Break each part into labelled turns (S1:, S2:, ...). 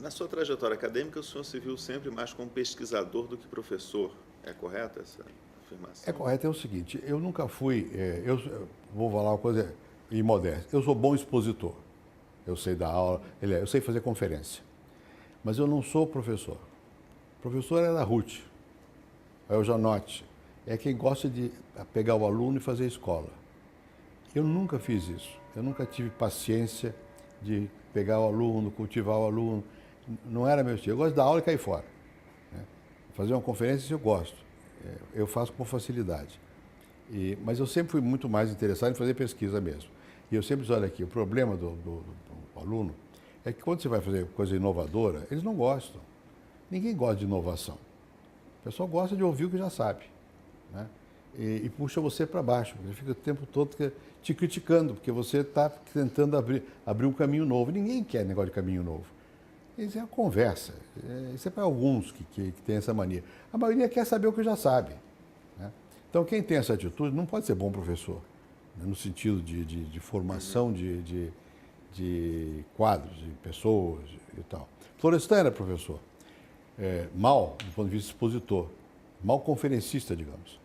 S1: Na sua trajetória acadêmica, o senhor se viu sempre mais como pesquisador do que professor. É correta essa
S2: É
S1: afirmação?
S2: correto, é o seguinte, eu nunca fui, eu vou falar uma coisa imodesta, eu sou bom expositor, eu sei dar aula, eu sei fazer conferência, mas eu não sou professor. Professor é da Ruth, é o Janote, é quem gosta de pegar o aluno e fazer escola. Eu nunca fiz isso, eu nunca tive paciência de pegar o aluno, cultivar o aluno, não era meu estilo. Eu gosto de dar aula e cair fora. Né? Fazer uma conferência, isso eu gosto, eu faço com facilidade. Mas eu sempre fui muito mais interessado em fazer pesquisa mesmo. E eu sempre disse, olha aqui, o problema do aluno é que quando você vai fazer coisa inovadora, eles não gostam. Ninguém gosta de inovação. O pessoal gosta de ouvir o que já sabe. Né? E puxa você para baixo. Ele fica o tempo todo te criticando, porque você está tentando abrir um caminho novo. Ninguém quer negócio de caminho novo. Isso é uma conversa. Isso é para alguns que têm essa mania. A maioria quer saber o que já sabe. Né? Então, quem tem essa atitude não pode ser bom professor, né? No sentido de formação de quadros, de pessoas e tal. Florestan era professor. Mal, do ponto de vista expositor. Mal conferencista, digamos.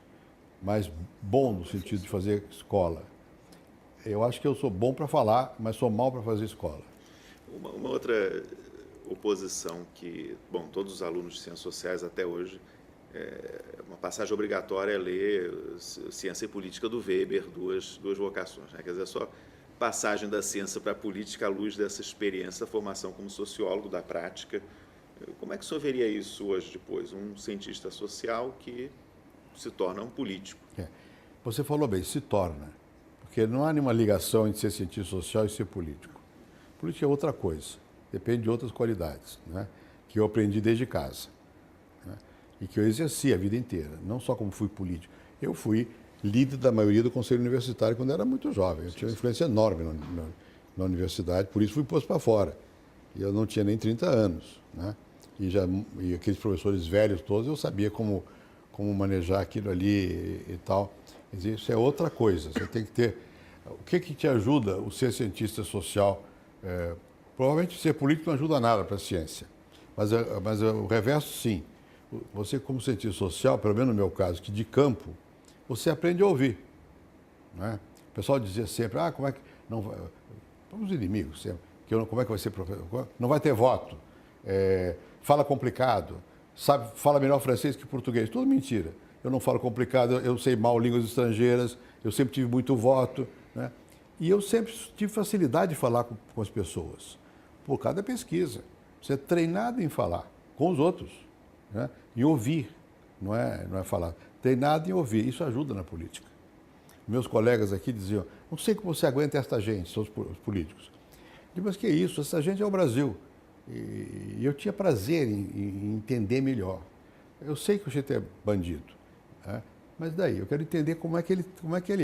S2: Mas bom no sentido de fazer escola. Eu acho que eu sou bom para falar, mas sou mal para fazer escola.
S1: Uma outra oposição que, bom, todos os alunos de ciências sociais até hoje, uma passagem obrigatória é ler Ciência e Política do Weber, duas vocações, né? Quer dizer, só passagem da ciência para a política à luz dessa experiência, formação como sociólogo da prática. Como é que o senhor veria isso hoje depois? Um cientista social que se torna um político.
S2: Você falou bem, se torna. Porque não há nenhuma ligação entre ser cientista social e ser político. Política é outra coisa, depende de outras qualidades, né? Que eu aprendi desde casa, né? E que eu exerci a vida inteira, não só como fui político. Eu fui líder da maioria do conselho universitário quando era muito jovem. Eu tinha uma influência enorme na universidade, por isso fui posto para fora. E eu não tinha nem 30 anos, né? E aqueles professores velhos todos, eu sabia como manejar aquilo ali e tal. Quer dizer, isso é outra coisa. Você tem que ter... O que te ajuda o ser cientista social? Provavelmente ser político não ajuda nada para a ciência. Mas o reverso, sim. Você, como cientista social, pelo menos no meu caso, que de campo, você aprende a ouvir. Né? O pessoal dizia sempre, como é que... Não, os inimigos sempre. Como é que vai ser professor? Não vai ter voto. Fala complicado. Fala melhor francês que português. Tudo mentira. Eu não falo complicado, eu sei mal línguas estrangeiras, eu sempre tive muito voto. Né? E eu sempre tive facilidade de falar com as pessoas, por causa da pesquisa. Você é treinado em falar com os outros, né? Em ouvir, não é falar. Treinado em ouvir, isso ajuda na política. Meus colegas aqui diziam, não sei como você aguenta esta gente, são os políticos. Eu digo, mas que isso, essa gente é o Brasil. E eu tinha prazer em entender melhor. Eu sei que o jeito é bandido, né? Mas daí, eu quero entender como é que ele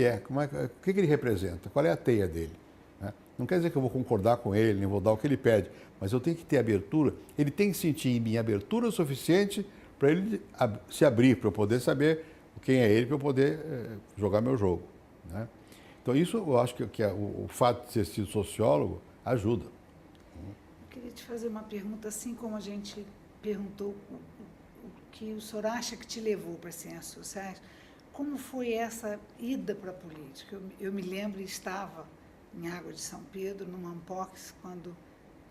S2: é, o que ele representa, qual é a teia dele. Né? Não quer dizer que eu vou concordar com ele, nem vou dar o que ele pede, mas eu tenho que ter abertura, ele tem que sentir em mim abertura suficiente para ele se abrir, para eu poder saber quem é ele, para eu poder jogar meu jogo. Né? Então isso eu acho que o fato de ter sido sociólogo ajuda.
S3: Eu queria te fazer uma pergunta, assim como a gente perguntou o que o senhor acha que te levou para as ciências sociais. Como foi essa ida para a política? Eu me lembro, estava em Água de São Pedro, numa Ampox, quando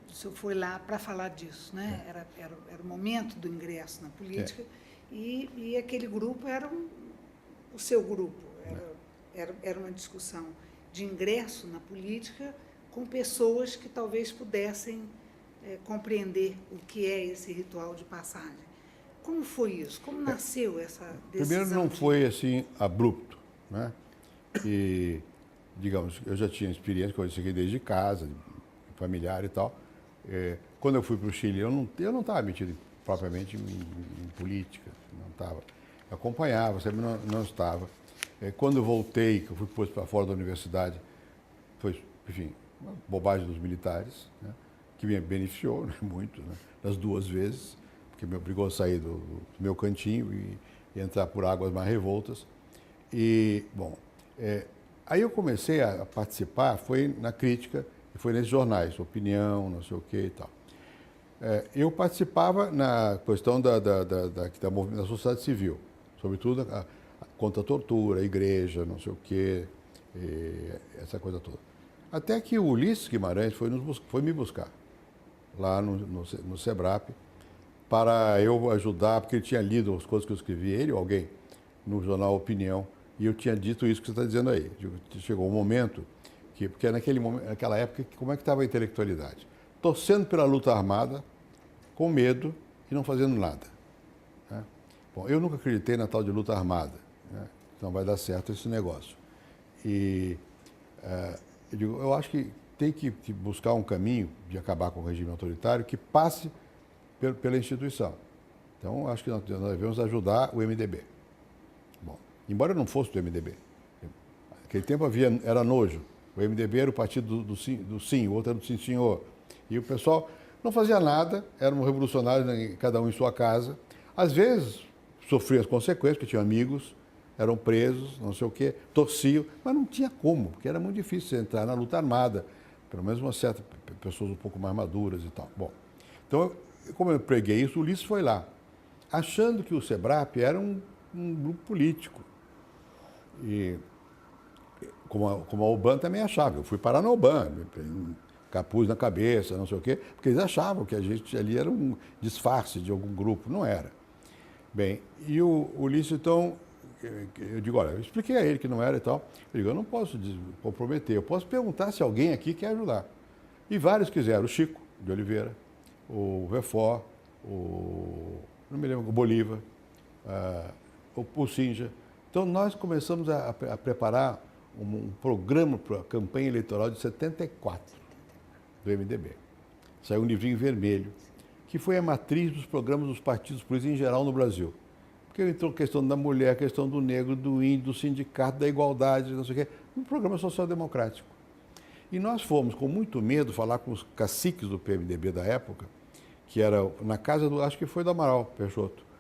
S3: o senhor foi lá para falar disso, né? Era o momento do ingresso na política, e aquele grupo era o seu grupo, era uma discussão de ingresso na política com pessoas que talvez pudessem compreender o que é esse ritual de passagem. Como foi isso? Como nasceu essa decisão?
S2: Primeiro, não foi assim abrupto, né? E, digamos, eu já tinha experiência, que eu cheguei desde casa, familiar e tal. Quando eu fui para o Chile, eu não estava metido propriamente em política, não estava. Eu acompanhava, sempre não estava. Quando eu voltei, que eu fui posto para fora da universidade, foi, enfim, uma bobagem dos militares, né? Que me beneficiou, né? Muito, né? Das duas vezes, que me obrigou a sair do meu cantinho e entrar por águas mais revoltas. E, bom, aí eu comecei a participar, foi na crítica, e foi nesses jornais, Opinião, não sei o que e tal. Eu participava na questão da sociedade civil, sobretudo contra a tortura, a igreja, não sei o quê, essa coisa toda. Até que o Ulisses Guimarães foi me buscar lá no SEBRAP para eu ajudar, porque ele tinha lido as coisas que eu escrevi, ele ou alguém, no jornal Opinião, e eu tinha dito isso que você está dizendo aí. Chegou um momento, porque naquela época, como é que estava a intelectualidade? Torcendo pela luta armada, com medo e não fazendo nada. Né? Bom, eu nunca acreditei na tal de luta armada, né? Então vai dar certo esse negócio. E eu acho que tem que buscar um caminho de acabar com o regime autoritário que passe pela instituição. Então, acho que nós devemos ajudar o MDB. Bom, embora eu não fosse do MDB. Naquele tempo era nojo. O MDB era o partido do sim, o outro era do sim, senhor. E o pessoal não fazia nada, eram revolucionários, cada um em sua casa. Às vezes, sofriam as consequências, porque tinham amigos, eram presos, não sei o quê, torciam, mas não tinha como, porque era muito difícil entrar na luta armada, pelo menos uma certa pessoas um pouco mais maduras e tal. Bom, então, como eu preguei isso, o Ulisses foi lá, achando que o SEBRAP era um grupo político. E como a UBAN também achava. Eu fui parar na UBAN, capuz na cabeça, não sei o quê, porque eles achavam que a gente ali era um disfarce de algum grupo. Não era. Bem, e o Ulisses, então, eu digo, olha, eu expliquei a ele que não era e tal. Eu digo, eu não posso comprometer, eu posso perguntar se alguém aqui quer ajudar. E vários quiseram, o Chico de Oliveira, o Refó, não me lembro, o Bolívar, o Sinja. Então, nós começamos a preparar um programa para a campanha eleitoral de 74 do MDB. Saiu um livrinho vermelho, que foi a matriz dos programas dos partidos políticos em geral no Brasil. Porque entrou a questão da mulher, a questão do negro, do índio, do sindicato, da igualdade, não sei o quê, um programa social-democrático. E nós fomos, com muito medo, falar com os caciques do PMDB da época, que era na casa acho que foi do Amaral Peixoto.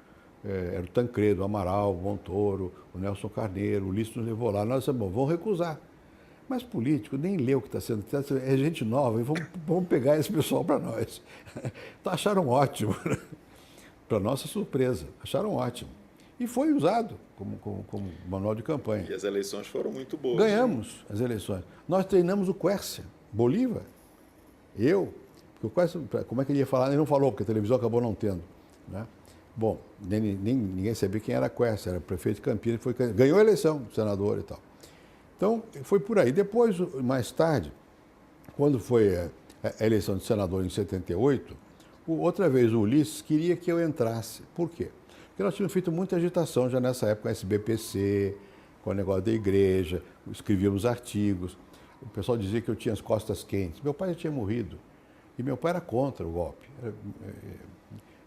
S2: Era o Tancredo, o Amaral, o Montoro, o Nelson Carneiro, o Ulisses nos levou lá. Nós dissemos, bom, vão recusar. Mas político nem lê o que está sendo, é gente nova, e vamos pegar esse pessoal para nós. Então acharam ótimo, para nossa surpresa, acharam ótimo. E foi usado como manual de campanha.
S1: E as eleições foram muito boas.
S2: Ganhamos as eleições. Nós treinamos o Quércia, Bolívar, eu, porque o Quércia, como é que ele ia falar? Ele não falou, porque a televisão acabou não tendo, né? Bom, ninguém sabia quem era Quércia, era prefeito de Campinas, ganhou a eleição, senador e tal. Então, foi por aí. Depois, mais tarde, quando foi a eleição de senador em 78, outra vez o Ulisses queria que eu entrasse. Por quê? Porque nós tínhamos feito muita agitação já nessa época, com a SBPC, com o negócio da igreja, escrevíamos artigos. O pessoal dizia que eu tinha as costas quentes. Meu pai já tinha morrido e meu pai era contra o golpe. Não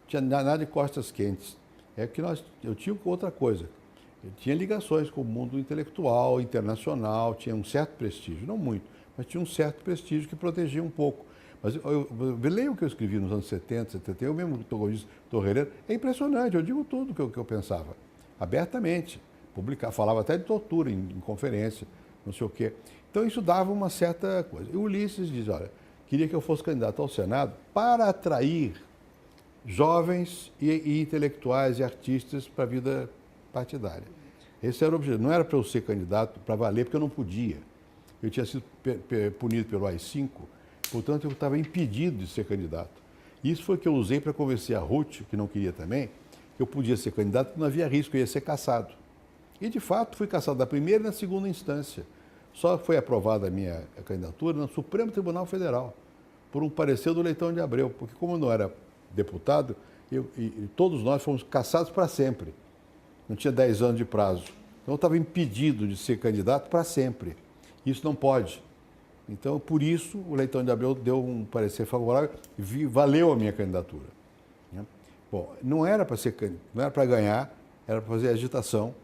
S2: tinha nada de costas quentes. É que eu tinha outra coisa. Eu tinha ligações com o mundo intelectual, internacional, tinha um certo prestígio, não muito, mas tinha um certo prestígio que protegia um pouco. Mas eu leio o que eu escrevi nos anos 70, 71, eu mesmo Torreira, é impressionante, eu digo tudo o que eu pensava, abertamente, falava até de tortura em conferência, não sei o quê. Então isso dava uma certa coisa. E o Ulisses diz, olha, queria que eu fosse candidato ao Senado para atrair jovens e intelectuais e artistas para a vida partidária. Esse era o objetivo. Não era para eu ser candidato para valer, porque eu não podia. Eu tinha sido punido pelo AI-5, portanto eu estava impedido de ser candidato. Isso foi o que eu usei para convencer a Ruth, que não queria também, que eu podia ser candidato, porque não havia risco, eu ia ser cassado. E de fato fui cassado da primeira e na segunda instância. Só foi aprovada a minha candidatura no Supremo Tribunal Federal, por um parecer do Leitão de Abreu, porque como eu não era deputado, e todos nós fomos cassados para sempre. Não tinha 10 anos de prazo. Então eu estava impedido de ser candidato para sempre. Isso não pode. Então, por isso, o Leitão de Abreu deu um parecer favorável e valeu a minha candidatura. Bom, não era para ganhar, era para fazer agitação.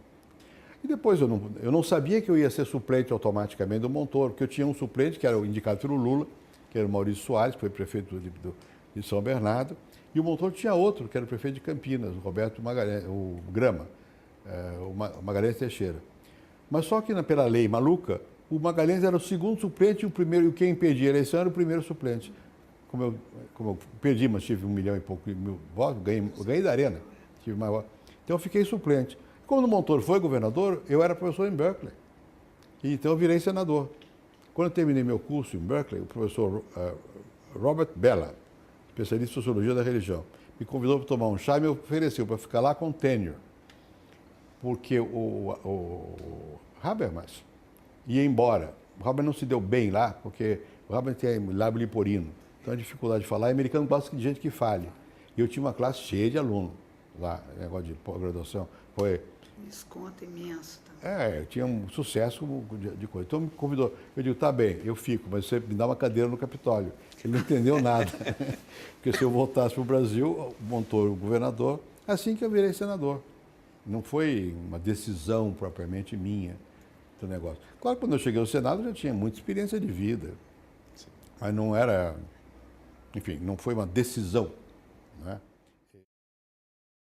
S2: E depois eu não sabia que eu ia ser suplente automaticamente do Montoro, porque eu tinha um suplente que era o indicado pelo Lula, que era o Maurício Soares, que foi prefeito de São Bernardo, e o Montoro tinha outro, que era o prefeito de Campinas, o Roberto Magalhães, o Grama, o Magalhães Teixeira. Mas só que pela lei maluca, o Magalhães era o segundo suplente e o primeiro, e quem impedia a eleição era o primeiro suplente. como eu perdi, mas tive 1 milhão e pouco mil votos, eu ganhei da Arena, tive mais votos. Então eu fiquei suplente. Quando o Montoro foi governador, eu era professor em Berkeley. E então eu virei senador. Quando eu terminei meu curso em Berkeley, o professor Robert Bellah, especialista em sociologia da religião, me convidou para tomar um chá e me ofereceu para ficar lá com tenure. Porque o Habermas ia embora. O Habermas não se deu bem lá, porque o Habermas tem lábio leporino. Então a dificuldade de falar, e americano gosta de gente que fale. E eu tinha uma classe cheia de alunos lá, negócio de pós-graduação. Foi...
S3: Desconto imenso também.
S2: eu tinha um sucesso de coisa. Então me convidou. Eu digo, tá bem, eu fico, mas você me dá uma cadeira no Capitólio. Ele não entendeu nada. Porque se eu voltasse para o Brasil, Montoro, o governador, assim que eu virei senador. Não foi uma decisão propriamente minha do negócio. Claro que quando eu cheguei ao Senado, eu já tinha muita experiência de vida. Mas não era... Enfim, não foi uma decisão